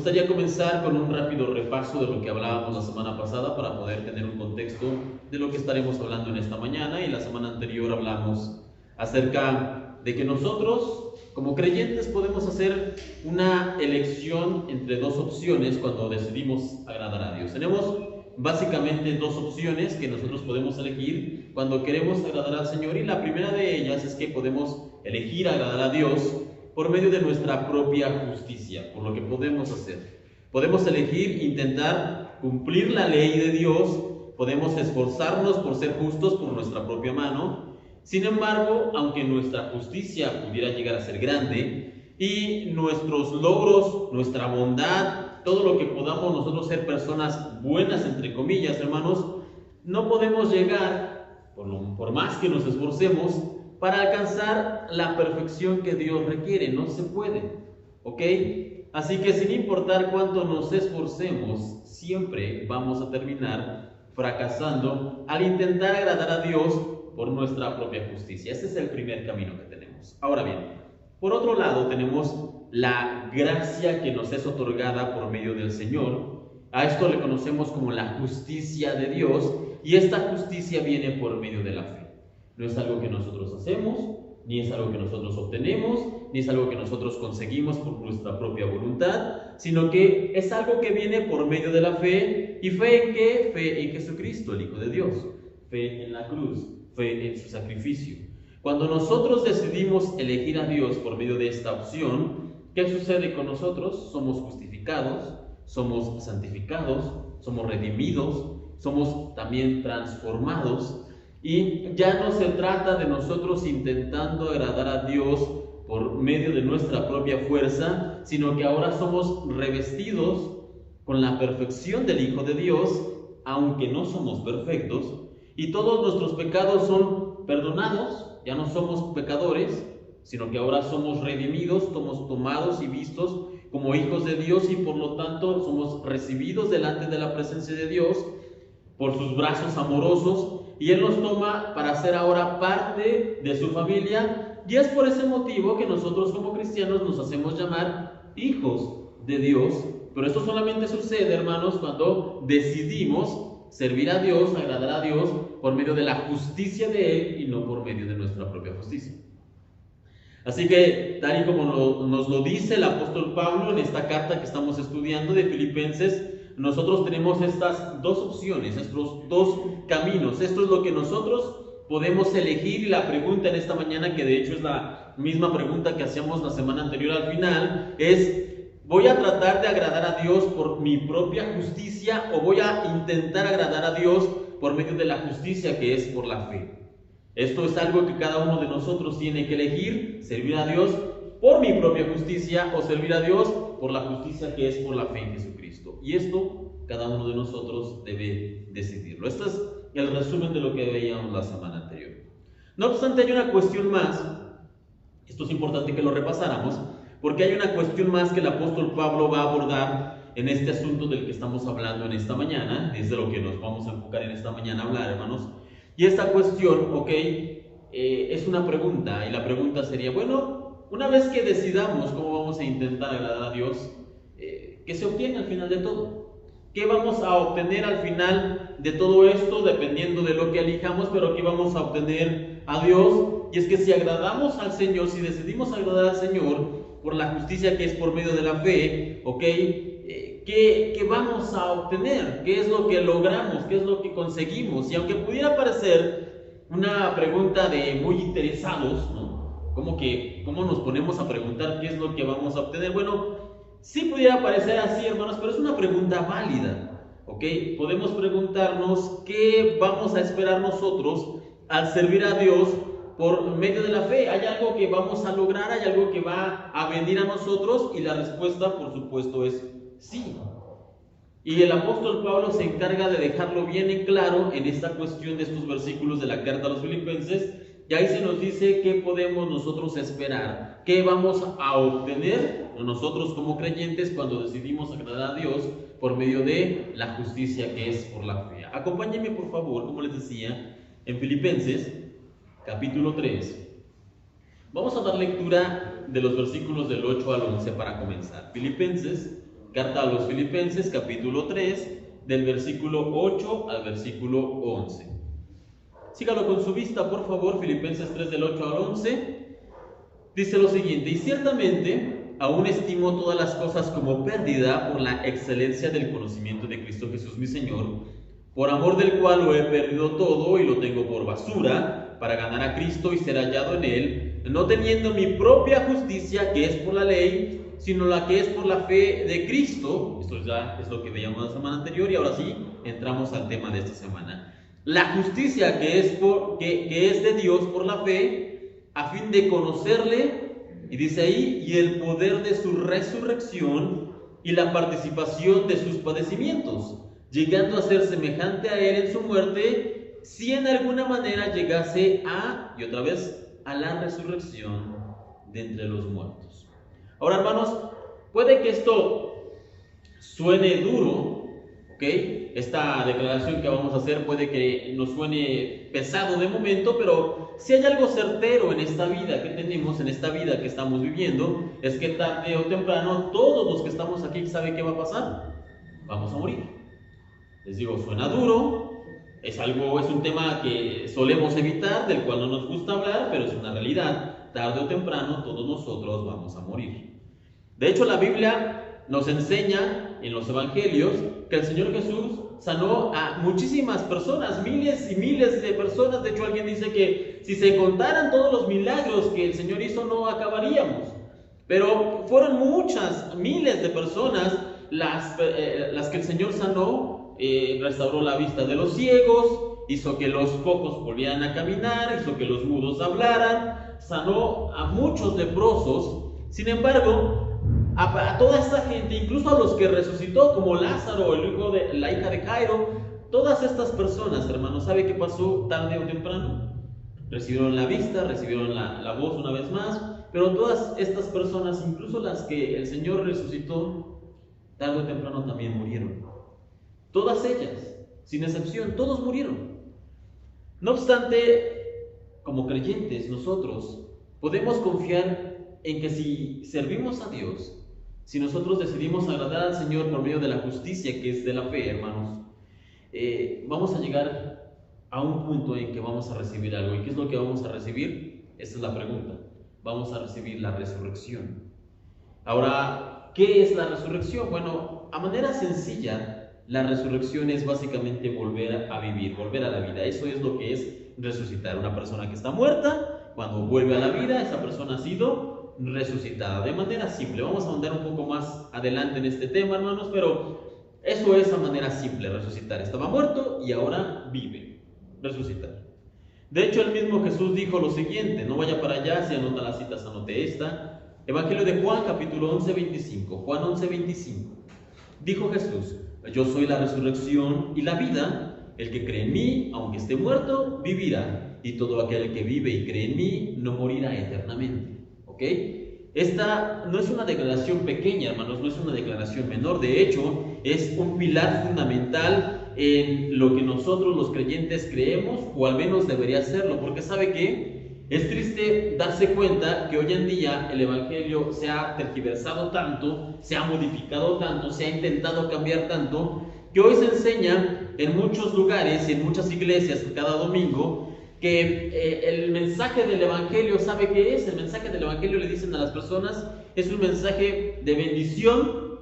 gustaría comenzar con un rápido repaso de lo que hablábamos la semana pasada para poder tener un contexto de lo que estaremos hablando en esta mañana. Y la semana anterior hablamos acerca de que nosotros, como creyentes, podemos hacer una elección entre dos opciones cuando decidimos agradar a Dios. Tenemos básicamente dos opciones que nosotros podemos elegir cuando queremos agradar al Señor, y la primera de ellas es que podemos elegir agradar a Dios por medio de nuestra propia justicia, por lo que podemos hacer. Podemos elegir intentar cumplir la ley de Dios, podemos esforzarnos por ser justos por nuestra propia mano. Sin embargo, aunque nuestra justicia pudiera llegar a ser grande y nuestros logros, nuestra bondad, todo lo que podamos nosotros ser personas buenas, entre comillas, hermanos, no podemos llegar, por más que nos esforcemos, para alcanzar la perfección que Dios requiere. No se puede, ¿ok? Así que sin importar cuánto nos esforcemos, siempre vamos a terminar fracasando al intentar agradar a Dios por nuestra propia justicia. Ese es el primer camino que tenemos. Ahora bien, por otro lado tenemos la gracia que nos es otorgada por medio del Señor. A esto le conocemos como la justicia de Dios, y esta justicia viene por medio de la fe. No es algo que nosotros hacemos, ni es algo que nosotros obtenemos, ni es algo que nosotros conseguimos por nuestra propia voluntad, sino que es algo que viene por medio de la fe. ¿Y fe en qué? Fe en Jesucristo, el Hijo de Dios. Fe en la cruz, fe en su sacrificio. Cuando nosotros decidimos elegir a Dios por medio de esta opción, ¿qué sucede con nosotros? Somos justificados, somos santificados, somos redimidos, somos también transformados. Y ya no se trata de nosotros intentando agradar a Dios por medio de nuestra propia fuerza, sino que ahora somos revestidos con la perfección del Hijo de Dios, aunque no somos perfectos, y todos nuestros pecados son perdonados. Ya no somos pecadores, sino que ahora somos redimidos, somos tomados y vistos como hijos de Dios, y por lo tanto somos recibidos delante de la presencia de Dios por sus brazos amorosos, y Él nos toma para ser ahora parte de su familia. Y es por ese motivo que nosotros como cristianos nos hacemos llamar hijos de Dios. Pero esto solamente sucede, hermanos, cuando decidimos servir a Dios, agradar a Dios por medio de la justicia de Él y no por medio de nuestra propia justicia. Así que, tal y como nos lo dice el apóstol Pablo en esta carta que estamos estudiando de Filipenses, nosotros tenemos estas dos opciones, estos dos caminos. Esto es lo que nosotros podemos elegir, y la pregunta en esta mañana, que de hecho es la misma pregunta que hacíamos la semana anterior al final, es: ¿voy a tratar de agradar a Dios por mi propia justicia o voy a intentar agradar a Dios por medio de la justicia que es por la fe? Esto es algo que cada uno de nosotros tiene que elegir: servir a Dios por mi propia justicia o servir a Dios por la justicia que es por la fe en Jesucristo. Y esto cada uno de nosotros debe decidirlo. Este es el resumen de lo que veíamos la semana anterior. No obstante, hay una cuestión más. Esto es importante que lo repasáramos, porque hay una cuestión más que el apóstol Pablo va a abordar en este asunto del que estamos hablando en esta mañana. Es de lo que nos vamos a enfocar en esta mañana a hablar, hermanos. Y esta cuestión, es una pregunta, y la pregunta sería: bueno, una vez que decidamos cómo vamos a intentar agradar a Dios, ¿qué se obtiene al final de todo? ¿Qué vamos a obtener al final de todo esto? Dependiendo de lo que elijamos, pero ¿qué vamos a obtener a Dios? Y es que si agradamos al Señor, si decidimos agradar al Señor por la justicia que es por medio de la fe, ¿qué vamos a obtener? ¿Qué es lo que logramos? ¿Qué es lo que conseguimos? Y aunque pudiera parecer una pregunta de muy interesados, ¿no? ¿Cómo nos ponemos a preguntar qué es lo que vamos a obtener? Bueno, sí pudiera parecer así, hermanos, pero es una pregunta válida, ¿ok? Podemos preguntarnos qué vamos a esperar nosotros al servir a Dios por medio de la fe. ¿Hay algo que vamos a lograr? ¿Hay algo que va a venir a nosotros? Y la respuesta, por supuesto, es sí. Y el apóstol Pablo se encarga de dejarlo bien en claro en esta cuestión de estos versículos de la carta a los Filipenses. Y ahí se nos dice qué podemos nosotros esperar, qué vamos a obtener nosotros como creyentes cuando decidimos agradar a Dios por medio de la justicia que es por la fe. Acompáñenme, por favor, como les decía, en Filipenses capítulo 3. Vamos a dar lectura de los versículos del 8 al 11 para comenzar. Filipenses Carta a los Filipenses, capítulo 3, del versículo 8 al versículo 11. Sígalo con su vista, por favor. Filipenses 3, del 8 al 11. Dice lo siguiente: y ciertamente aún estimo todas las cosas como pérdida por la excelencia del conocimiento de Cristo Jesús mi Señor, por amor del cual lo he perdido todo y lo tengo por basura, para ganar a Cristo y ser hallado en Él, no teniendo mi propia justicia, que es por la ley, sino la que es por la fe de Cristo. Esto ya es lo que veíamos la semana anterior, y ahora sí entramos al tema de esta semana. La justicia que es de Dios por la fe, a fin de conocerle, y dice ahí, y el poder de su resurrección y la participación de sus padecimientos, llegando a ser semejante a Él en su muerte, si en alguna manera llegase y otra vez, a la resurrección de entre los muertos. Ahora, hermanos, puede que esto suene duro, ¿ok? Esta declaración que vamos a hacer puede que nos suene pesado de momento, pero si hay algo certero en esta vida que tenemos, en esta vida que estamos viviendo, es que tarde o temprano todos los que estamos aquí saben qué va a pasar. Vamos a morir. Les digo, suena duro, es un tema que solemos evitar, del cual no nos gusta hablar, pero es una realidad. Tarde o temprano todos nosotros vamos a morir. De hecho, la Biblia nos enseña en los evangelios que el Señor Jesús sanó a muchísimas personas, miles y miles de personas. De hecho, alguien dice que si se contaran todos los milagros que el Señor hizo, no acabaríamos. Pero fueron muchas, miles de personas las que el Señor sanó. Restauró la vista de los ciegos, hizo que los cojos volvieran a caminar, hizo que los mudos hablaran, sanó a muchos leprosos. Sin embargo, a toda esta gente, incluso a los que resucitó, como Lázaro, la hija de Jairo, todas estas personas, hermanos, ¿sabe qué pasó tarde o temprano? Recibieron la vista, recibieron la voz una vez más, pero todas estas personas, incluso las que el Señor resucitó, tarde o temprano también murieron. Todas ellas, sin excepción, todos murieron. No obstante, como creyentes, nosotros podemos confiar en que si servimos a Dios, si nosotros decidimos agradar al Señor por medio de la justicia que es de la fe, hermanos, vamos a llegar a un punto en que vamos a recibir algo. ¿Y qué es lo que vamos a recibir? Esta es la pregunta. Vamos a recibir la resurrección. Ahora, ¿qué es la resurrección? Bueno, a manera sencilla, la resurrección es básicamente volver a vivir, volver a la vida. Eso es lo que es resucitar. Una persona que está muerta, cuando vuelve a la vida, esa persona ha sido resucitada. De manera simple. Vamos a andar un poco más adelante en este tema, hermanos, pero eso es a manera simple, resucitar. Estaba muerto y ahora vive. Resucitar. De hecho, el mismo Jesús dijo lo siguiente. No vaya para allá, si anota las citas, anote esta. Evangelio de Juan, capítulo 11, 25. Juan 11, 25. Dijo Jesús: yo soy la resurrección y la vida. El que cree en mí, aunque esté muerto, vivirá. Y todo aquel que vive y cree en mí, no morirá eternamente. ¿Ok? Esta no es una declaración pequeña, hermanos, no es una declaración menor. De hecho, es un pilar fundamental en lo que nosotros los creyentes creemos, o al menos debería serlo. Porque ¿sabe qué? Es triste darse cuenta que hoy en día el Evangelio se ha tergiversado tanto, se ha modificado tanto, se ha intentado cambiar tanto, que hoy se enseña en muchos lugares y en muchas iglesias cada domingo que el mensaje del Evangelio, ¿sabe qué es? El mensaje del Evangelio, le dicen a las personas, es un mensaje de bendición,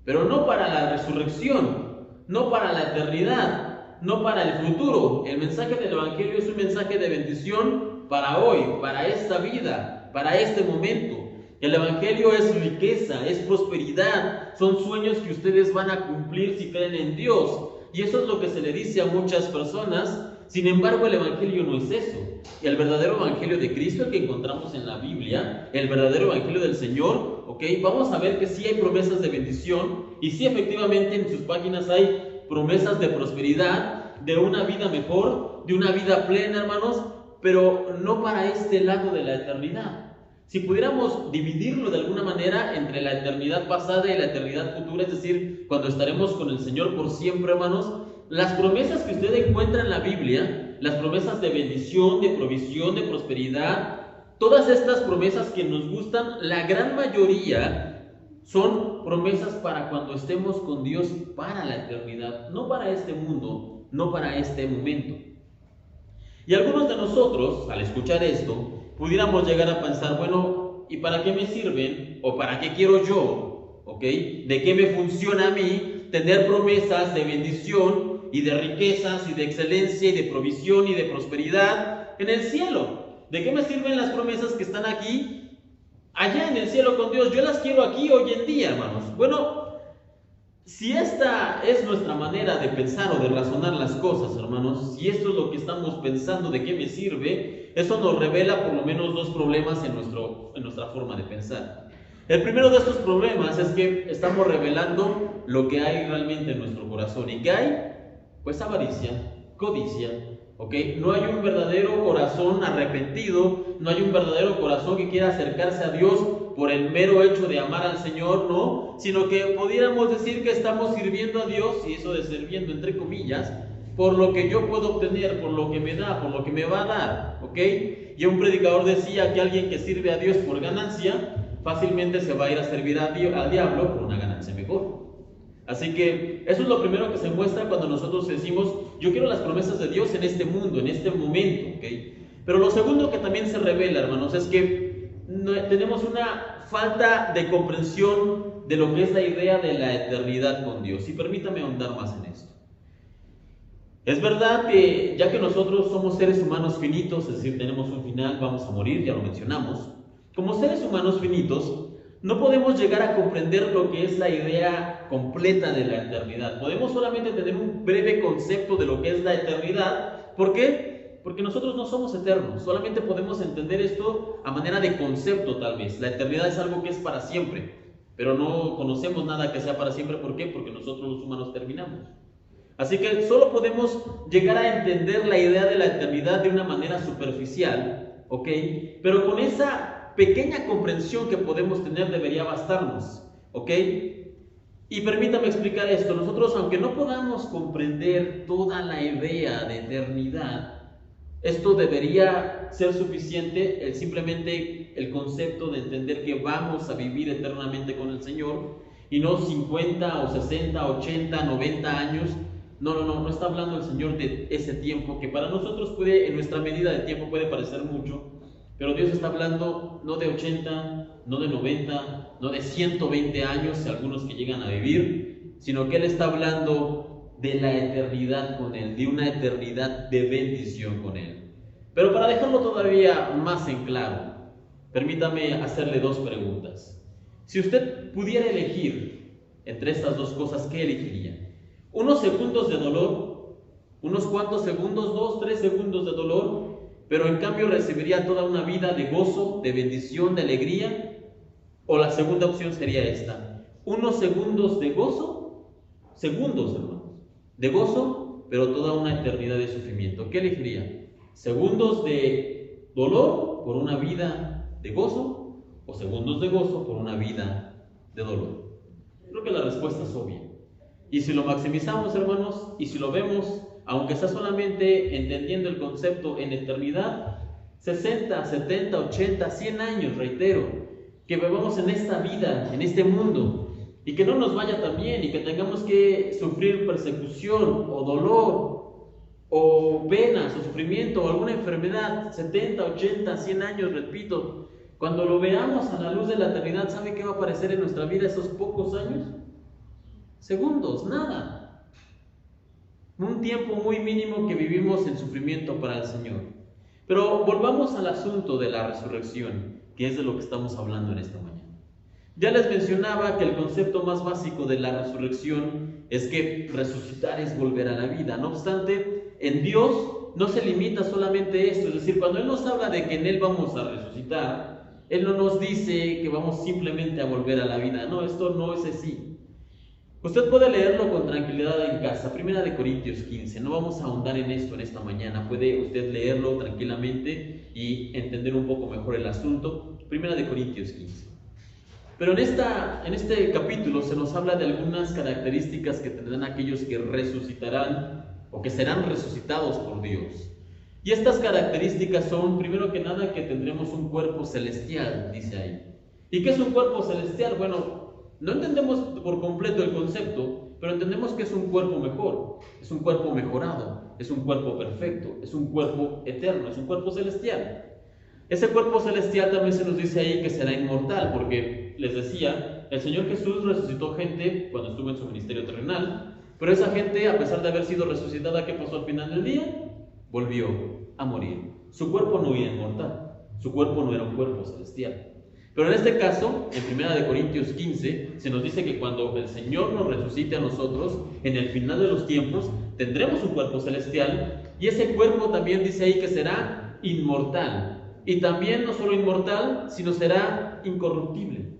pero no para la resurrección, no para la eternidad, no para el futuro. El mensaje del Evangelio es un mensaje de bendición para hoy, para esta vida, para este momento. El Evangelio es riqueza, es prosperidad, son sueños que ustedes van a cumplir si creen en Dios. Y eso es lo que se le dice a muchas personas. Sin embargo, el Evangelio no es eso. El verdadero Evangelio de Cristo, el que encontramos en la Biblia, el verdadero Evangelio del Señor, ¿ok? Vamos a ver que sí hay promesas de bendición y sí efectivamente en sus páginas hay promesas de prosperidad, de una vida mejor, de una vida plena, hermanos, pero no para este lado de la eternidad. Si pudiéramos dividirlo de alguna manera entre la eternidad pasada y la eternidad futura, es decir, cuando estaremos con el Señor por siempre, hermanos, las promesas que usted encuentra en la Biblia, las promesas de bendición, de provisión, de prosperidad, todas estas promesas que nos gustan, la gran mayoría son son promesas para cuando estemos con Dios para la eternidad, no para este mundo, no para este momento. Y algunos de nosotros, al escuchar esto, pudiéramos llegar a pensar, bueno, ¿y para qué me sirven? ¿O para qué quiero yo? ¿Ok? ¿De qué me funciona a mí tener promesas de bendición y de riquezas y de excelencia y de provisión y de prosperidad en el cielo? ¿De qué me sirven las promesas que están aquí, allá en el cielo con Dios? Yo las quiero aquí hoy en día, hermanos. Bueno, si esta es nuestra manera de pensar o de razonar las cosas, hermanos, si esto es lo que estamos pensando, ¿de qué me sirve? Eso nos revela por lo menos dos problemas en nuestra forma de pensar. El primero de estos problemas es que estamos revelando lo que hay realmente en nuestro corazón. ¿Y qué hay? Pues avaricia, codicia, ¿ok? No hay un verdadero corazón arrepentido, no hay un verdadero corazón que quiera acercarse a Dios por el mero hecho de amar al Señor, no, sino que pudiéramos decir que estamos sirviendo a Dios, y eso de sirviendo entre comillas, por lo que yo puedo obtener, por lo que me da, por lo que me va a dar, ¿ok? Y un predicador decía que alguien que sirve a Dios por ganancia, fácilmente se va a ir a servir al diablo por una ganancia mejor. Así que eso es lo primero que se muestra cuando nosotros decimos, yo quiero las promesas de Dios en este mundo, en este momento, ¿ok? Pero lo segundo que también se revela, hermanos, es que tenemos una falta de comprensión de lo que es la idea de la eternidad con Dios. Y permítame ahondar más en esto. Es verdad que ya que nosotros somos seres humanos finitos, es decir, tenemos un final, vamos a morir, ya lo mencionamos, como seres humanos finitos, no podemos llegar a comprender lo que es la idea completa de la eternidad. Podemos solamente tener un breve concepto de lo que es la eternidad. ¿Por qué? Porque nosotros no somos eternos. Solamente podemos entender esto a manera de concepto, tal vez. La eternidad es algo que es para siempre, pero no conocemos nada que sea para siempre. ¿Por qué? Porque nosotros los humanos terminamos. Así que solo podemos llegar a entender la idea de la eternidad de una manera superficial, ¿ok? Pero con esa pequeña comprensión que podemos tener debería bastarnos, ¿ok? Y permítame explicar esto. Nosotros, aunque no podamos comprender toda la idea de eternidad, esto debería ser suficiente, simplemente el concepto de entender que vamos a vivir eternamente con el Señor, y no 50 o 60, 80, 90 años. No está hablando el Señor de ese tiempo, que para nosotros puede, en nuestra medida de tiempo, puede parecer mucho. Pero Dios está hablando no de 80, no de 90, no de 120 años, algunos que llegan a vivir, sino que Él está hablando de la eternidad con Él, de una eternidad de bendición con Él. Pero para dejarlo todavía más en claro, permítame hacerle dos preguntas. Si usted pudiera elegir entre estas dos cosas, ¿qué elegiría? ¿Unos segundos de dolor? ¿Unos cuantos segundos? ¿2, 3 segundos de dolor? Pero en cambio recibiría toda una vida de gozo, de bendición, de alegría. O la segunda opción sería esta: unos segundos de gozo, segundos, hermanos, de gozo, pero toda una eternidad de sufrimiento. ¿Qué elegiría? ¿Segundos de dolor por una vida de gozo? ¿O segundos de gozo por una vida de dolor? Creo que la respuesta es obvia. Y si lo maximizamos, hermanos, y si lo vemos, aunque sea solamente entendiendo el concepto en eternidad, 60, 70, 80, 100 años, reitero, que vivamos en esta vida, en este mundo, y que no nos vaya tan bien, y que tengamos que sufrir persecución, o dolor, o penas, o sufrimiento, o alguna enfermedad, 70, 80, 100 años, repito, cuando lo veamos a la luz de la eternidad, ¿sabe qué va a aparecer en nuestra vida esos pocos años? Segundos, nada. Un tiempo muy mínimo que vivimos en sufrimiento para el Señor. Pero volvamos al asunto de la resurrección, que es de lo que estamos hablando en esta mañana. Ya les mencionaba que el concepto más básico de la resurrección es que resucitar es volver a la vida. No obstante, en Dios no se limita solamente esto. Es decir, cuando Él nos habla de que en Él vamos a resucitar, Él no nos dice que vamos simplemente a volver a la vida. No, esto no es así. Usted puede leerlo con tranquilidad en casa. 1 Corintios 15. No vamos a ahondar en esto en esta mañana. Puede usted leerlo tranquilamente y entender un poco mejor el asunto. 1 Corintios 15. Pero en este capítulo se nos habla de algunas características que tendrán aquellos que resucitarán o que serán resucitados por Dios. Y estas características son, primero que nada, que tendremos un cuerpo celestial, dice ahí. ¿Y qué es un cuerpo celestial? Bueno, No entendemos por completo el concepto, pero entendemos que es un cuerpo mejor, es un cuerpo mejorado, es un cuerpo perfecto, es un cuerpo eterno, es un cuerpo celestial. Ese cuerpo celestial también se nos dice ahí que será inmortal, porque les decía, el Señor Jesús resucitó gente cuando estuvo en su ministerio terrenal, pero esa gente, a pesar de haber sido resucitada, ¿qué pasó al final del día? Volvió a morir. Su cuerpo no era inmortal, su cuerpo no era un cuerpo celestial. Pero en este caso, en 1 Corintios 15, se nos dice que cuando el Señor nos resucite a nosotros, en el final de los tiempos, tendremos un cuerpo celestial, y ese cuerpo también dice ahí que será inmortal. Y también no solo inmortal, sino será incorruptible.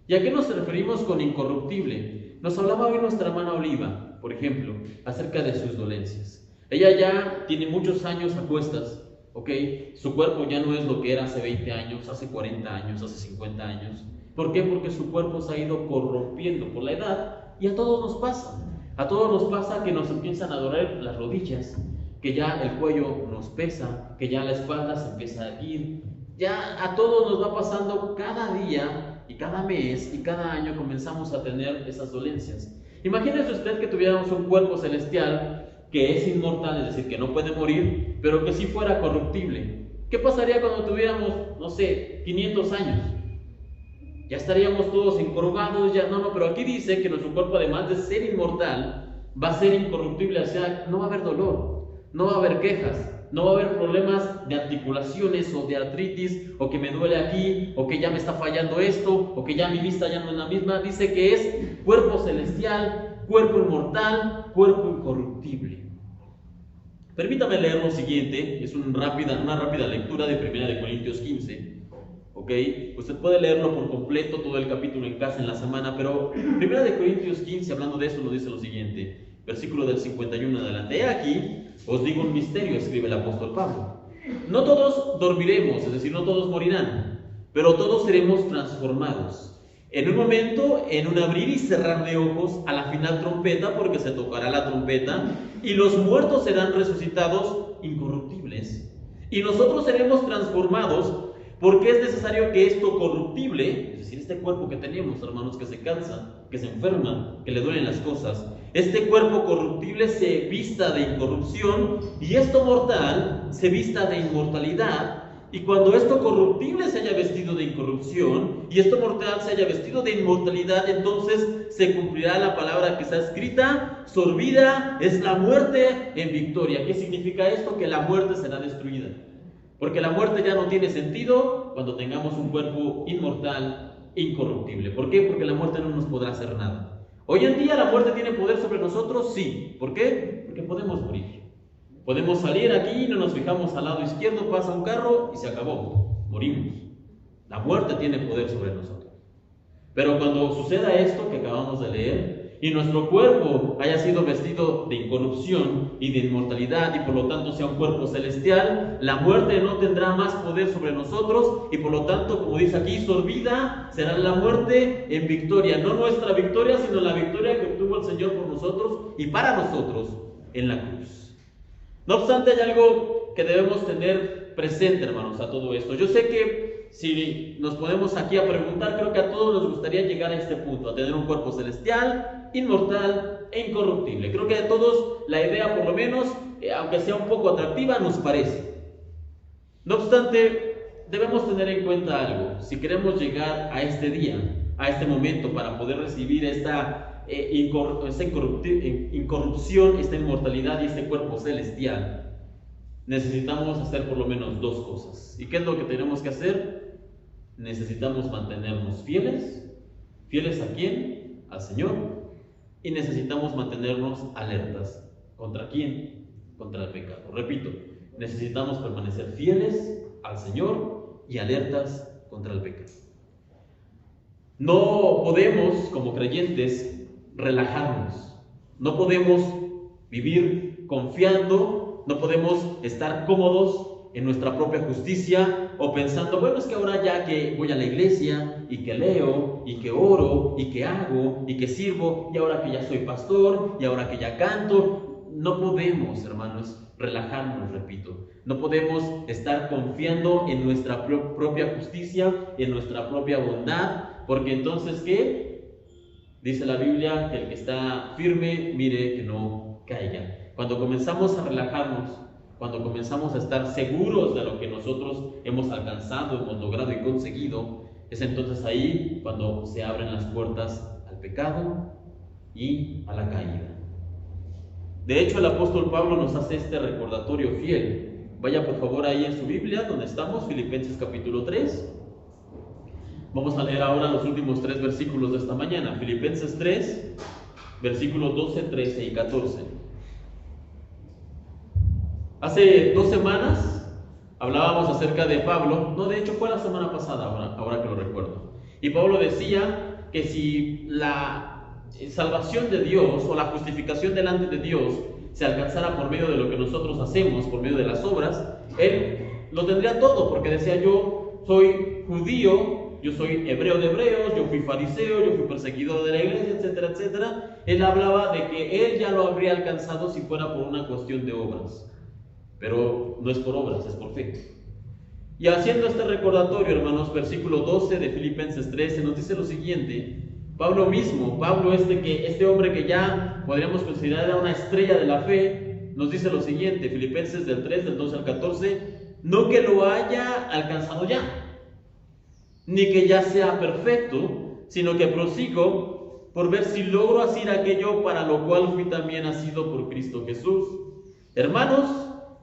¿Y a qué nos referimos con incorruptible? Nos hablaba hoy nuestra hermana Oliva, por ejemplo, acerca de sus dolencias. Ella ya tiene muchos años a cuestas, ¿ok? Su cuerpo ya no es lo que era hace 20 años, hace 40 años, hace 50 años. ¿Por qué? Porque su cuerpo se ha ido corrompiendo por la edad, y a todos nos pasa. A todos nos pasa que nos empiezan a doler las rodillas, que ya el cuello nos pesa, que ya la espalda se empieza a ir. Ya a todos nos va pasando cada día y cada mes y cada año comenzamos a tener esas dolencias. Imagínese usted que tuviéramos un cuerpo celestial que es inmortal, es decir, que no puede morir, pero que sí fuera corruptible. ¿Qué pasaría cuando tuviéramos, no sé, 500 años? Ya estaríamos todos encorvados, ya no, pero aquí dice que nuestro cuerpo, además de ser inmortal, va a ser incorruptible, o sea, no va a haber dolor, no va a haber quejas, no va a haber problemas de articulaciones o de artritis, o que me duele aquí, o que ya me está fallando esto, o que ya mi vista ya no es la misma. Dice que es cuerpo celestial, cuerpo inmortal, cuerpo incorruptible. Permítame leer lo siguiente, es una rápida lectura de 1 Corintios 15. ¿Ok? Usted puede leerlo por completo, todo el capítulo en casa en la semana, pero 1 Corintios 15, hablando de eso, nos dice lo siguiente, versículo del 51 en adelante. He aquí, os digo un misterio, escribe el apóstol Pablo. No todos dormiremos, es decir, no todos morirán, pero todos seremos transformados. En un momento, en un abrir y cerrar de ojos, a la final trompeta, porque se tocará la trompeta, y los muertos serán resucitados incorruptibles. Y nosotros seremos transformados, porque es necesario que esto corruptible, es decir, este cuerpo que tenemos, hermanos, que se cansa, que se enferma, que le duelen las cosas, este cuerpo corruptible se vista de incorrupción, y esto mortal se vista de inmortalidad. Y cuando esto corruptible se haya vestido de incorrupción y esto mortal se haya vestido de inmortalidad, entonces se cumplirá la palabra que está escrita: sorbida es la muerte en victoria. ¿Qué significa esto? Que la muerte será destruida. Porque la muerte ya no tiene sentido cuando tengamos un cuerpo inmortal, incorruptible. ¿Por qué? Porque la muerte no nos podrá hacer nada. Hoy en día la muerte tiene poder sobre nosotros, sí. ¿Por qué? Porque podemos morir. Podemos salir aquí, no nos fijamos al lado izquierdo, pasa un carro y se acabó, morimos. La muerte tiene poder sobre nosotros. Pero cuando suceda esto que acabamos de leer, y nuestro cuerpo haya sido vestido de incorrupción y de inmortalidad, y por lo tanto sea un cuerpo celestial, la muerte no tendrá más poder sobre nosotros, y por lo tanto, como dice aquí, sorbida será la muerte en victoria. No nuestra victoria, sino la victoria que obtuvo el Señor por nosotros y para nosotros en la cruz. No obstante, hay algo que debemos tener presente, hermanos, a todo esto. Yo sé que si nos ponemos aquí a preguntar, creo que a todos nos gustaría llegar a este punto, a tener un cuerpo celestial, inmortal e incorruptible. Creo que a todos la idea, por lo menos, aunque sea un poco atractiva, nos parece. No obstante, debemos tener en cuenta algo. Si queremos llegar a este día, a este momento, para poder recibir esta incorrupción, esta inmortalidad y este cuerpo celestial, necesitamos hacer por lo menos dos cosas. ¿Y qué es lo que tenemos que hacer? Necesitamos mantenernos fieles. ¿Fieles a quién? Al Señor. Y necesitamos mantenernos alertas. ¿Contra quién? Contra el pecado. Repito, necesitamos permanecer fieles al Señor y alertas contra el pecado. No podemos, como creyentes, relajarnos. No podemos vivir confiando, no podemos estar cómodos en nuestra propia justicia o pensando, bueno, es que ahora ya que voy a la iglesia y que leo y que oro y que hago y que sirvo y ahora que ya soy pastor y ahora que ya canto, no podemos, hermanos, relajarnos, repito. No podemos estar confiando en nuestra propia justicia, en nuestra propia bondad, porque entonces, ¿qué? Dice la Biblia que el que está firme, mire que no caiga. Cuando comenzamos a relajarnos, cuando comenzamos a estar seguros de lo que nosotros hemos alcanzado, hemos logrado y conseguido, es entonces ahí cuando se abren las puertas al pecado y a la caída. De hecho, el apóstol Pablo nos hace este recordatorio fiel. Vaya por favor ahí en su Biblia, donde estamos, Filipenses capítulo 3. Vamos a leer ahora los últimos 3 versículos de esta mañana. Filipenses 3, versículos 12, 13 y 14. Hace 2 semanas hablábamos acerca de Pablo. No, de hecho fue la semana pasada, ahora que lo recuerdo. Y Pablo decía que si la salvación de Dios o la justificación delante de Dios se alcanzara por medio de lo que nosotros hacemos, por medio de las obras, él lo tendría todo, porque decía: yo soy judío, yo soy hebreo de hebreos, yo fui fariseo, yo fui perseguidor de la iglesia, etcétera, etcétera. Él hablaba de que él ya lo habría alcanzado si fuera por una cuestión de obras. Pero no es por obras, es por fe. Y haciendo este recordatorio, hermanos, versículo 12 de Filipenses 13 nos dice lo siguiente. Pablo mismo, este hombre que ya podríamos considerar era una estrella de la fe, nos dice lo siguiente, Filipenses del 3, del 12 al 14, no que lo haya alcanzado ya, ni que ya sea perfecto, sino que prosigo por ver si logro hacer aquello para lo cual fui también asido por Cristo Jesús. Hermanos,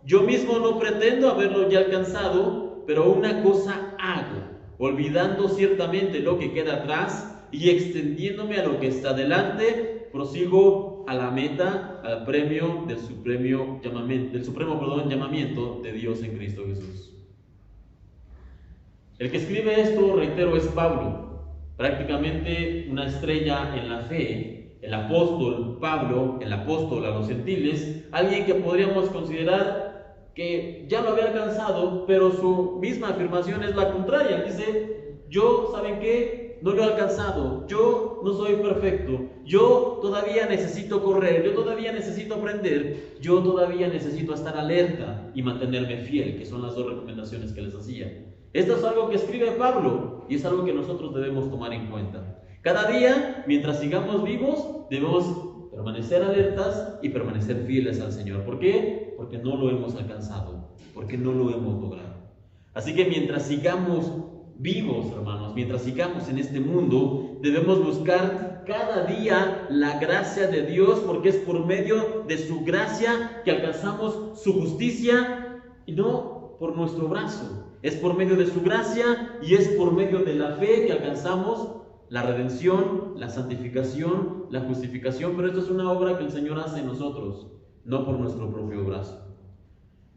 yo mismo no pretendo haberlo ya alcanzado, pero una cosa hago, olvidando ciertamente lo que queda atrás y extendiéndome a lo que está delante, prosigo a la meta, al premio del supremo llamamiento de Dios en Cristo Jesús. El que escribe esto, reitero, es Pablo, prácticamente una estrella en la fe, el apóstol Pablo, el apóstol a los gentiles, alguien que podríamos considerar que ya lo había alcanzado, pero su misma afirmación es la contraria. Dice: yo, ¿saben qué? No lo he alcanzado, yo no soy perfecto, yo todavía necesito correr, yo todavía necesito aprender, yo todavía necesito estar alerta y mantenerme fiel, que son las 2 recomendaciones que les hacía. Esto es algo que escribe Pablo y es algo que nosotros debemos tomar en cuenta. Cada día, mientras sigamos vivos, debemos permanecer alertas y permanecer fieles al Señor. ¿Por qué? Porque no lo hemos alcanzado, porque no lo hemos logrado. Así que mientras sigamos vivos, hermanos, mientras sigamos en este mundo, debemos buscar cada día la gracia de Dios, porque es por medio de su gracia que alcanzamos su justicia y no por nuestro brazo. Es por medio de su gracia y es por medio de la fe que alcanzamos la redención, la santificación, la justificación, pero esto es una obra que el Señor hace en nosotros, no por nuestro propio brazo.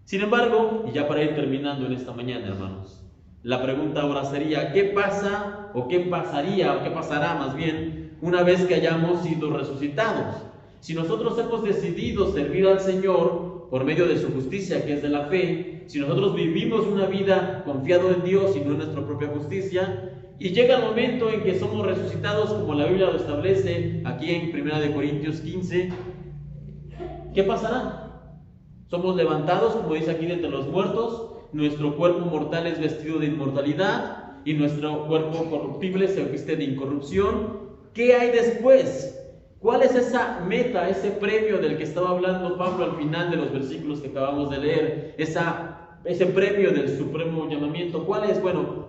Sin embargo, y ya para ir terminando en esta mañana, hermanos, la pregunta ahora sería: ¿qué pasa o qué pasaría o qué pasará más bien una vez que hayamos sido resucitados? Si nosotros hemos decidido servir al Señor por medio de su justicia, que es de la fe, si nosotros vivimos una vida confiado en Dios y no en nuestra propia justicia, y llega el momento en que somos resucitados, como la Biblia lo establece aquí en 1 Corintios 15, ¿qué pasará? Somos levantados, como dice aquí, de entre los muertos, nuestro cuerpo mortal es vestido de inmortalidad y nuestro cuerpo corruptible se viste de incorrupción. ¿Qué hay después? ¿Cuál es esa meta, ese premio del que estaba hablando Pablo al final de los versículos que acabamos de leer? Ese premio del supremo llamamiento, ¿cuál es? Bueno,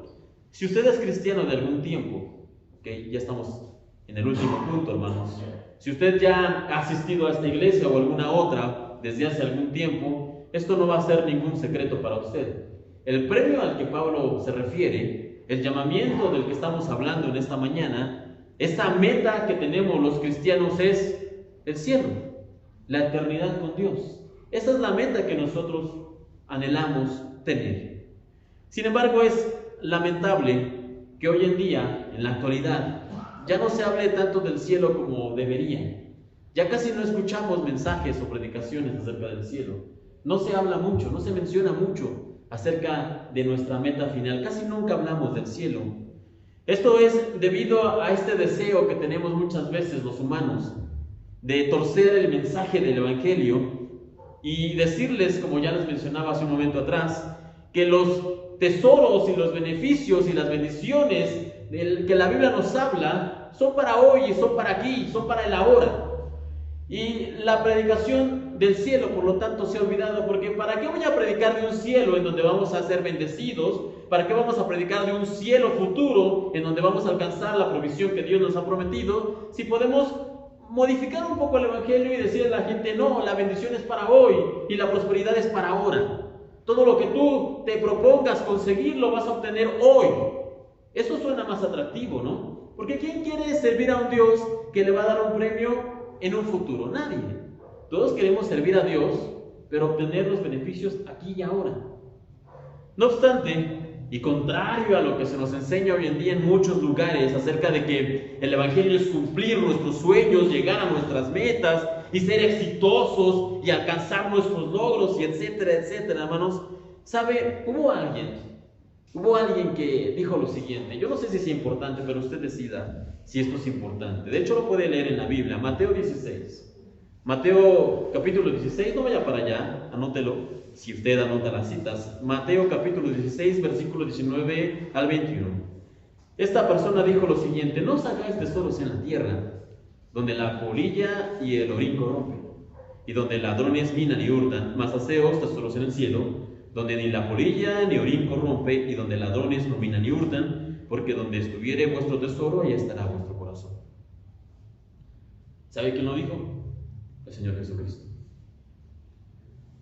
si usted es cristiano de algún tiempo, okay, ya estamos en el último punto, hermanos. Si usted ya ha asistido a esta iglesia o alguna otra desde hace algún tiempo, esto no va a ser ningún secreto para usted. El premio al que Pablo se refiere, el llamamiento del que estamos hablando en esta mañana, esa meta que tenemos los cristianos es el cielo, la eternidad con Dios. Esa es la meta que nosotros anhelamos tener. Sin embargo, es lamentable que hoy en día, en la actualidad, ya no se hable tanto del cielo como debería. Ya casi no escuchamos mensajes o predicaciones acerca del cielo. No se habla mucho, no se menciona mucho acerca de nuestra meta final. Casi nunca hablamos del cielo. Esto es debido a este deseo que tenemos muchas veces los humanos de torcer el mensaje del Evangelio y decirles, como ya les mencionaba hace un momento atrás, que los tesoros y los beneficios y las bendiciones del que la Biblia nos habla son para hoy y son para aquí, son para el ahora. Y la predicación del cielo, por lo tanto, se ha olvidado, porque ¿para qué voy a predicar de un cielo en donde vamos a ser bendecidos? ¿Para qué vamos a predicar de un cielo futuro en donde vamos a alcanzar la provisión que Dios nos ha prometido? Si podemos modificar un poco el evangelio y decirle a la gente, no, la bendición es para hoy y la prosperidad es para ahora. Todo lo que tú te propongas conseguir lo vas a obtener hoy. Eso suena más atractivo, ¿no? Porque ¿quién quiere servir a un Dios que le va a dar un premio en un futuro? Nadie. Todos queremos servir a Dios, pero obtener los beneficios aquí y ahora. No obstante, y contrario a lo que se nos enseña hoy en día en muchos lugares acerca de que el evangelio es cumplir nuestros sueños, llegar a nuestras metas y ser exitosos y alcanzar nuestros logros y etcétera, etcétera, hermanos, ¿sabe? Hubo alguien que dijo lo siguiente. Yo no sé si es importante, pero usted decida si esto es importante. De hecho, lo puede leer en la Biblia, Mateo 16. Mateo capítulo 16, no vaya para allá, anótelo, si usted anota las citas. Mateo capítulo 16, versículo 19 al 21. Esta persona dijo lo siguiente: no os hagáis tesoros en la tierra, donde la polilla y el orín corrompen, y donde ladrones minan y hurtan, mas haceos tesoros en el cielo, donde ni la polilla ni orín corrompe, y donde ladrones no minan ni hurtan, porque donde estuviere vuestro tesoro, ahí estará vuestro corazón. ¿Sabe quién lo dijo? El Señor Jesucristo.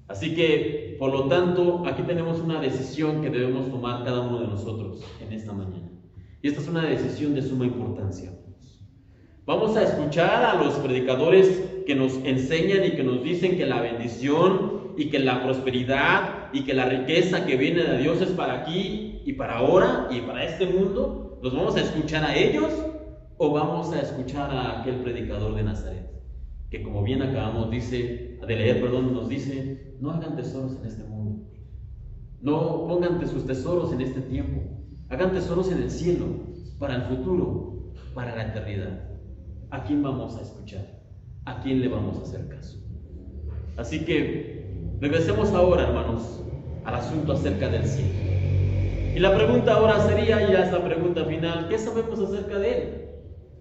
Así que, por lo tanto, aquí tenemos una decisión que debemos tomar cada uno de nosotros en esta mañana. Y esta es una decisión de suma importancia. Vamos a escuchar a los predicadores que nos enseñan y que nos dicen que la bendición y que la prosperidad y que la riqueza que viene de Dios es para aquí y para ahora y para este mundo. ¿Los vamos a escuchar a ellos o vamos a escuchar a aquel predicador de Nazaret? Que, como bien acabamos nos dice, no hagan tesoros en este mundo. No pongan sus tesoros en este tiempo. Hagan tesoros en el cielo, para el futuro, para la eternidad. ¿A quién vamos a escuchar? ¿A quién le vamos a hacer caso? Así que regresemos ahora, hermanos, al asunto acerca del cielo. Y la pregunta ahora sería, y ya es la pregunta final, ¿qué sabemos acerca de él?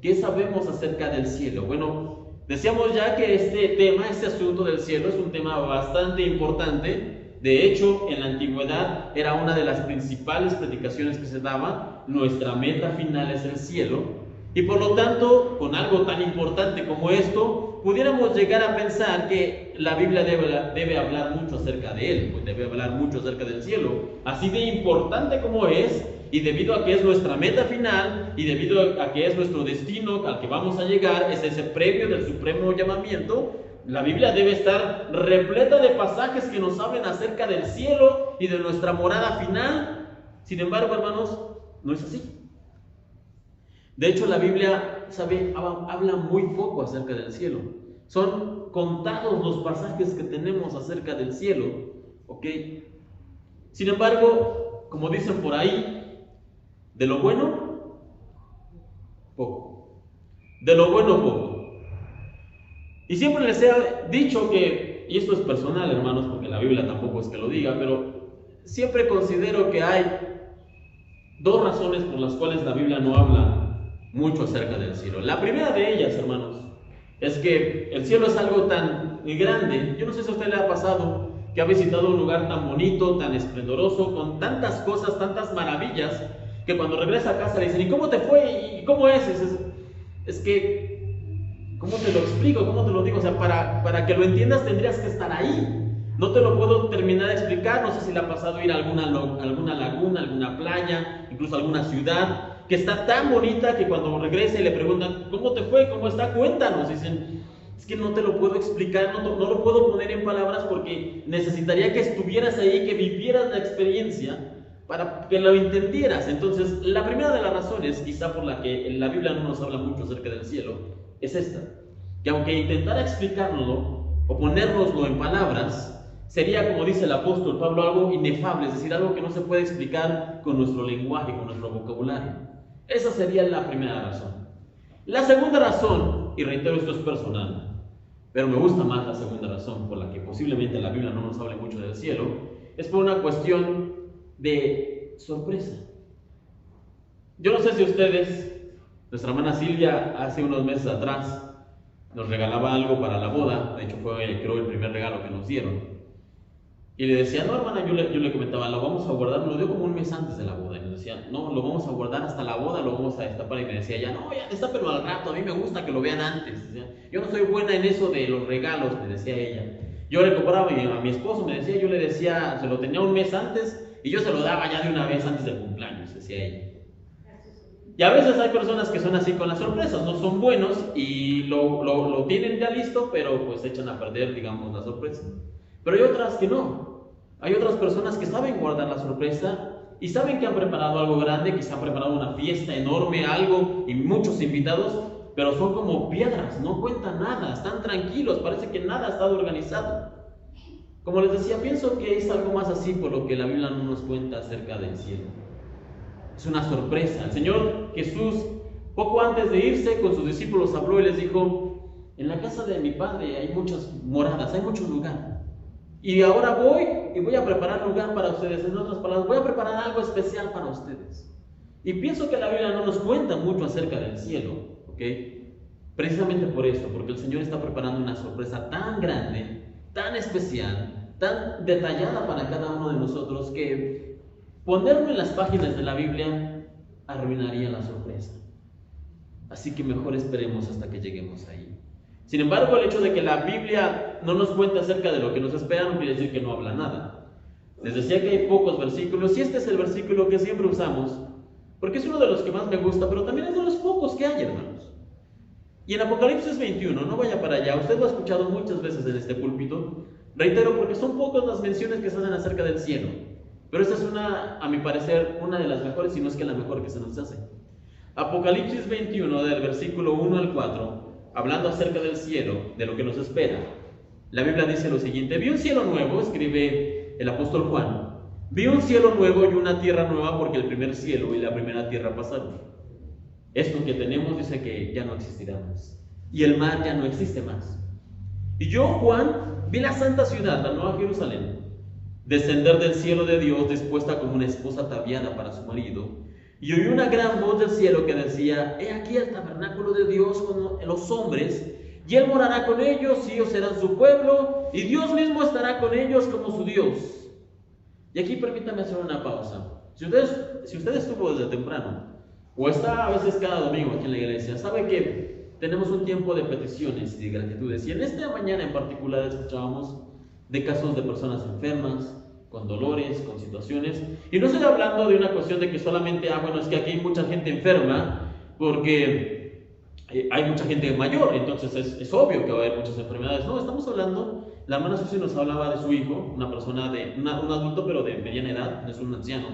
¿Qué sabemos acerca del cielo? Bueno, decíamos ya que este asunto del cielo es un tema bastante importante. De hecho, en la antigüedad era una de las principales predicaciones que se daba. Nuestra meta final es el cielo. Y por lo tanto, con algo tan importante como esto, pudiéramos llegar a pensar que la Biblia debe hablar mucho acerca de él, pues debe hablar mucho acerca del cielo. Así de importante como es, y debido a que es nuestra meta final, y debido a que es nuestro destino al que vamos a llegar, es ese premio del supremo llamamiento, la Biblia debe estar repleta de pasajes que nos hablen acerca del cielo y de nuestra morada final. Sin embargo, hermanos, no es así. De hecho, la Biblia, habla muy poco acerca del cielo. Son contados los pasajes que tenemos acerca del cielo, ¿ok? Sin embargo, como dicen por ahí, de lo bueno, poco. De lo bueno, poco. Y siempre les he dicho que, y esto es personal, hermanos, porque la Biblia tampoco es que lo diga, pero siempre considero que hay dos razones por las cuales la Biblia no habla mucho acerca del cielo. La primera de ellas, hermanos, es que el cielo es algo tan grande. Yo no sé si a usted le ha pasado que ha visitado un lugar tan bonito, tan esplendoroso, con tantas cosas, tantas maravillas, que cuando regresa a casa le dicen: ¿y cómo te fue? ¿Y cómo es? Es que, ¿cómo te lo explico? ¿Cómo te lo digo? O sea, para que lo entiendas tendrías que estar ahí. No te lo puedo terminar de explicar. No sé si le ha pasado ir a alguna laguna, alguna playa, incluso alguna ciudad que está tan bonita que cuando regrese le preguntan: ¿cómo te fue? ¿Cómo está? Cuéntanos. Dicen: es que no te lo puedo explicar, no lo puedo poner en palabras porque necesitaría que estuvieras ahí, que vivieras la experiencia para que lo entendieras. Entonces, la primera de las razones, quizá por la que en la Biblia no nos habla mucho acerca del cielo, es esta: que aunque intentara explicárnoslo o ponérnoslo en palabras, sería, como dice el apóstol Pablo, algo inefable, es decir, algo que no se puede explicar con nuestro lenguaje, con nuestro vocabulario. Esa sería la primera razón. La segunda razón, y reitero, esto es personal, pero me gusta más la segunda razón por la que posiblemente la Biblia no nos hable mucho del cielo, es por una cuestión de sorpresa. Yo no sé si ustedes Nuestra hermana Silvia hace unos meses atrás nos regalaba algo para la boda. De hecho fue, creo, el primer regalo que nos dieron. Y le decía, no hermana, yo le comentaba, lo vamos a guardar, me lo dio como un mes antes de la boda. Y me decía, no, lo vamos a guardar hasta la boda, lo vamos a destapar. Y me decía ella, no, ya destápelo al rato, a mí me gusta que lo vean antes. Decía, yo no soy buena en eso de los regalos, me decía ella. Yo le compraba a mi esposo, me decía, yo le decía, se lo tenía un mes antes y yo se lo daba ya de una vez antes del cumpleaños, decía ella. Y a veces hay personas que son así con las sorpresas, no son buenos y lo tienen ya listo, pero pues echan a perder, digamos, la sorpresa. Pero hay otras que no. Hay otras personas que saben guardar la sorpresa y saben que han preparado algo grande, que se han preparado una fiesta enorme, algo y muchos invitados, pero son como piedras, no cuentan nada, están tranquilos, parece que nada ha estado organizado. Como les decía, pienso que es algo más así por lo que la Biblia no nos cuenta acerca del cielo. Es una sorpresa. El Señor Jesús, poco antes de irse, con sus discípulos habló y les dijo, en la casa de mi Padre hay muchas moradas, hay mucho lugar. Y ahora voy y voy a preparar lugar para ustedes. En otras palabras, voy a preparar algo especial para ustedes. Y pienso que la Biblia no nos cuenta mucho acerca del cielo, ¿ok? Precisamente por eso, porque el Señor está preparando una sorpresa tan grande, tan especial, tan detallada para cada uno de nosotros, que ponerlo en las páginas de la Biblia arruinaría la sorpresa. Así que mejor esperemos hasta que lleguemos ahí. Sin embargo, el hecho de que la Biblia no nos cuente acerca de lo que nos espera no quiere decir que no habla nada. Les decía que hay pocos versículos y este es el versículo que siempre usamos porque es uno de los que más me gusta, pero también es de los pocos que hay, hermanos. Y en Apocalipsis 21, no vaya para allá, usted lo ha escuchado muchas veces en este púlpito, reitero, porque son pocas las menciones que se hacen acerca del cielo, pero esta es una, a mi parecer, una de las mejores, si no es que la mejor que se nos hace. Apocalipsis 21, del versículo 1 al 4, hablando acerca del cielo, de lo que nos espera, la Biblia dice lo siguiente: vi un cielo nuevo, escribe el apóstol Juan, vi un cielo nuevo y una tierra nueva, porque el primer cielo y la primera tierra pasaron. Esto que tenemos dice que ya no existirá más, y el mar ya no existe más. Y yo, Juan, vi la santa ciudad, la nueva Jerusalén, descender del cielo de Dios, dispuesta como una esposa ataviada para su marido. Y oí una gran voz del cielo que decía: he aquí el tabernáculo de Dios con los hombres, y Él morará con ellos, y ellos serán su pueblo, y Dios mismo estará con ellos como su Dios. Y aquí permítame hacer una pausa. Si usted estuvo desde temprano, o está a veces cada domingo aquí en la iglesia, sabe que tenemos un tiempo de peticiones y de gratitudes. Y en esta mañana en particular escuchábamos de casos de personas enfermas, con dolores, con situaciones. Y no estoy hablando de una cuestión de que solamente, bueno, es que aquí hay mucha gente enferma, porque hay mucha gente mayor, entonces es obvio que va a haber muchas enfermedades. No, estamos hablando, la hermana Susi nos hablaba de su hijo, una persona un adulto pero de mediana edad, no es un anciano,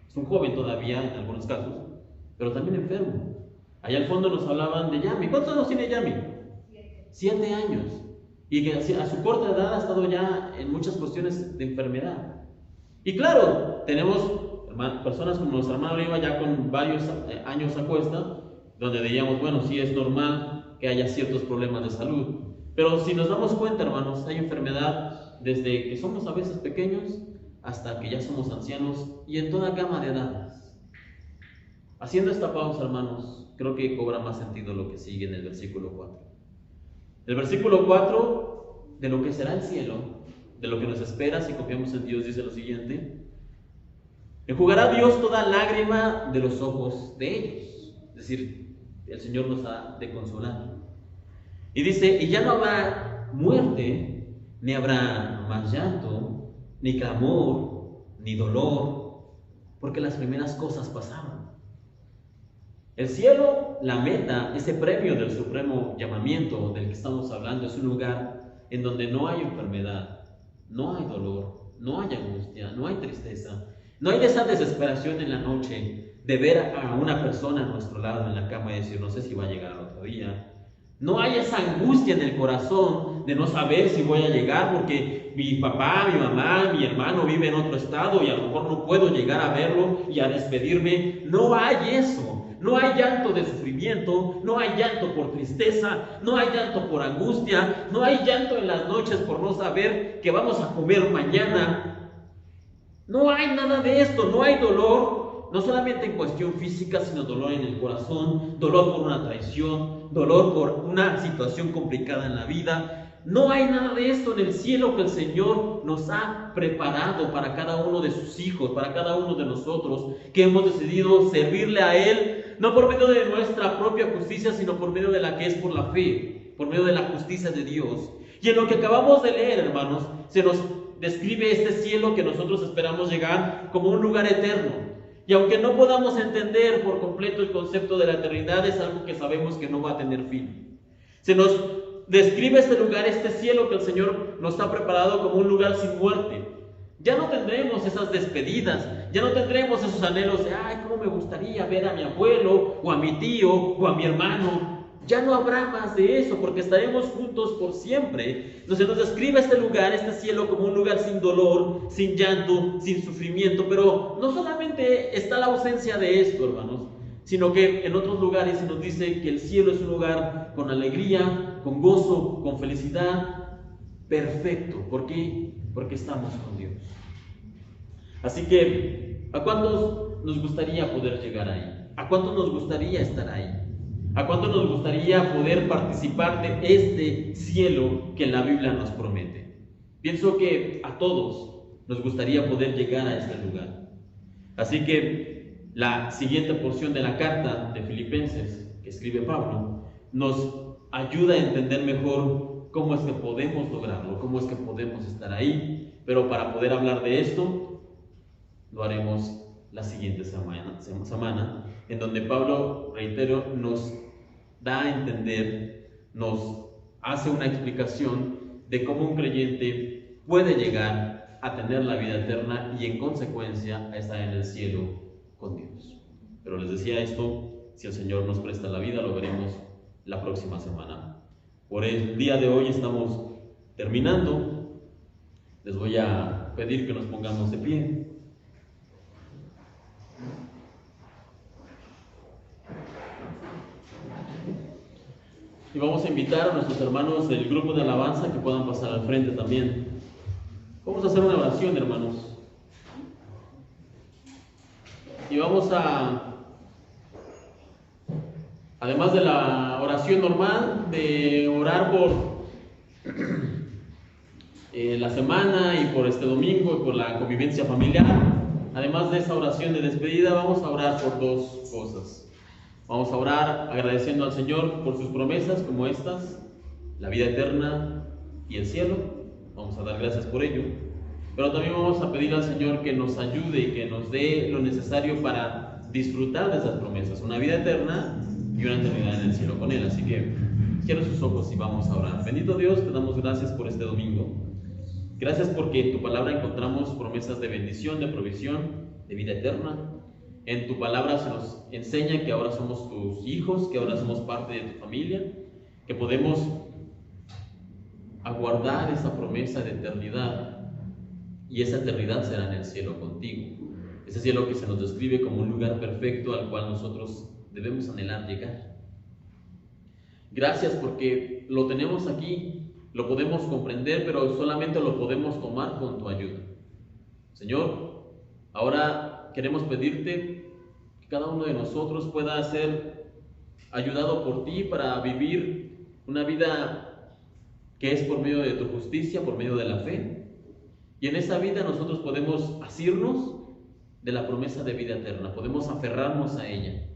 es un joven todavía en algunos casos, pero también enfermo. Allá al fondo nos hablaban de Yami. ¿Cuántos años tiene Yami? 7 años. Y que a su corta edad ha estado ya en muchas cuestiones de enfermedad. Y claro, tenemos personas como nuestra hermana Oliva ya con varios años a cuesta, donde diríamos, bueno, sí es normal que haya ciertos problemas de salud. Pero si nos damos cuenta, hermanos, hay enfermedad desde que somos a veces pequeños hasta que ya somos ancianos y en toda gama de edades. Haciendo esta pausa, hermanos, creo que cobra más sentido lo que sigue en el versículo 4. El versículo 4, de lo que será el cielo, de lo que nos espera si confiamos en Dios, dice lo siguiente: enjugará Dios toda lágrima de los ojos de ellos. Es decir, el Señor nos ha de consolar. Y dice: y ya no habrá muerte, ni habrá más llanto, ni clamor, ni dolor, porque las primeras cosas pasaron. El cielo, la meta, ese premio del supremo llamamiento del que estamos hablando, es un lugar en donde no hay enfermedad, no hay dolor, no hay angustia, no hay tristeza, no hay esa desesperación en la noche de ver a una persona a nuestro lado en la cama y decir, no sé si va a llegar al otro día. No hay esa angustia en el corazón de no saber si voy a llegar porque mi papá, mi mamá, mi hermano vive en otro estado y a lo mejor no puedo llegar a verlo y a despedirme. No hay eso. No hay llanto de sufrimiento, no hay llanto por tristeza, no hay llanto por angustia, no hay llanto en las noches por no saber qué vamos a comer mañana. No hay nada de esto, no hay dolor, no solamente en cuestión física, sino dolor en el corazón, dolor por una traición, dolor por una situación complicada en la vida. No hay nada de esto en el cielo que el Señor nos ha preparado para cada uno de sus hijos, para cada uno de nosotros, que hemos decidido servirle a Él, no por medio de nuestra propia justicia, sino por medio de la que es por la fe, por medio de la justicia de Dios. Y en lo que acabamos de leer, hermanos, se nos describe este cielo que nosotros esperamos llegar como un lugar eterno. Y aunque no podamos entender por completo el concepto de la eternidad, es algo que sabemos que no va a tener fin. Se nos describe este lugar, este cielo que el Señor nos ha preparado como un lugar sin muerte. Ya no tendremos esas despedidas, ya no tendremos esos anhelos de, ay, cómo me gustaría ver a mi abuelo, o a mi tío, o a mi hermano. Ya no habrá más de eso, porque estaremos juntos por siempre. Entonces nos describe este lugar, este cielo, como un lugar sin dolor, sin llanto, sin sufrimiento. Pero no solamente está la ausencia de esto, hermanos, sino que en otros lugares se nos dice que el cielo es un lugar con alegría, con gozo, con felicidad, perfecto. ¿Por qué? Porque estamos con Dios. Así que, ¿a cuántos nos gustaría poder llegar ahí? ¿A cuántos nos gustaría estar ahí? ¿A cuántos nos gustaría poder participar de este cielo que la Biblia nos promete? Pienso que a todos nos gustaría poder llegar a este lugar. Así que la siguiente porción de la carta de Filipenses que escribe Pablo nos ayuda a entender mejor cómo es que podemos lograrlo, cómo es que podemos estar ahí. Pero para poder hablar de esto, lo haremos la siguiente semana, en donde Pablo, reitero, nos da a entender, nos hace una explicación de cómo un creyente puede llegar a tener la vida eterna y en consecuencia a estar en el cielo con Dios. Pero les decía esto, si el Señor nos presta la vida, lo veremos la próxima semana. Por el día de hoy estamos terminando. Les voy a pedir que nos pongamos de pie. Y vamos a invitar a nuestros hermanos del grupo de alabanza que puedan pasar al frente también. Vamos a hacer una oración, hermanos. Y vamos a, además de la oración normal, de orar por la semana y por este domingo y por la convivencia familiar. Además de esa oración de despedida, vamos a orar por dos cosas. Vamos a orar agradeciendo al Señor por sus promesas como estas, la vida eterna y el cielo. Vamos a dar gracias por ello. Pero también vamos a pedir al Señor que nos ayude y que nos dé lo necesario para disfrutar de esas promesas, una vida eterna y una eternidad en el cielo con Él. Así que cierra sus ojos y vamos a orar. Bendito Dios, te damos gracias por este domingo. Gracias porque en tu palabra encontramos promesas de bendición, de provisión, de vida eterna. En tu palabra se nos enseña que ahora somos tus hijos, que ahora somos parte de tu familia, que podemos aguardar esa promesa de eternidad, y esa eternidad será en el cielo contigo. Ese cielo que se nos describe como un lugar perfecto al cual nosotros debemos anhelar llegar. Gracias porque lo tenemos aquí, lo podemos comprender, pero solamente lo podemos tomar con tu ayuda. Señor, ahora queremos pedirte que cada uno de nosotros pueda ser ayudado por ti para vivir una vida que es por medio de tu justicia, por medio de la fe. Y en esa vida nosotros podemos asirnos de la promesa de vida eterna, podemos aferrarnos a ella.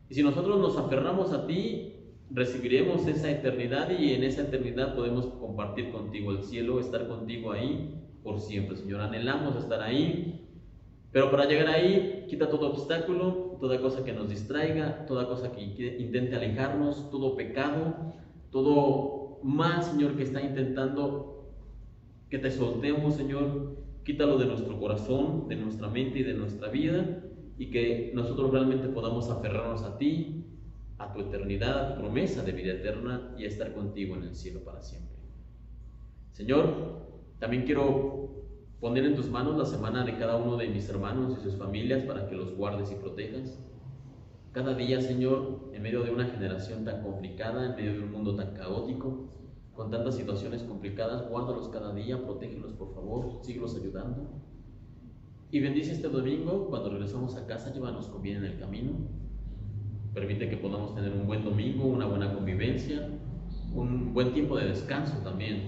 Y si nosotros nos aferramos a ti, recibiremos esa eternidad, y en esa eternidad podemos compartir contigo el cielo, estar contigo ahí por siempre. Señor, anhelamos estar ahí, pero para llegar ahí, quita todo obstáculo, toda cosa que nos distraiga, toda cosa que intente alejarnos, todo pecado, todo mal, Señor, que está intentando que te soltemos, Señor. Quítalo de nuestro corazón, de nuestra mente y de nuestra vida, y que nosotros realmente podamos aferrarnos a ti, a tu eternidad, a tu promesa de vida eterna, y a estar contigo en el cielo para siempre. Señor, también quiero poner en tus manos la semana de cada uno de mis hermanos y sus familias para que los guardes y protejas. Cada día, Señor, en medio de una generación tan complicada, en medio de un mundo tan caótico, con tantas situaciones complicadas, guárdalos cada día, protégelos por favor, síguelos ayudando. Y bendice este domingo, cuando regresamos a casa, llévanos con bien en el camino. Permite que podamos tener un buen domingo, una buena convivencia, un buen tiempo de descanso también.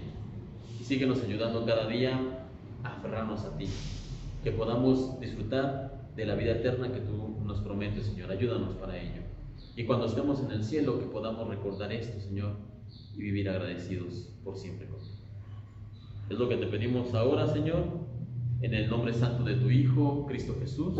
Y síguenos ayudando cada día a aferrarnos a ti, que podamos disfrutar de la vida eterna que tú nos prometes, Señor. Ayúdanos para ello. Y cuando estemos en el cielo, que podamos recordar esto, Señor, y vivir agradecidos por siempre contigo. Es lo que te pedimos ahora, Señor, en el nombre santo de tu Hijo, Cristo Jesús.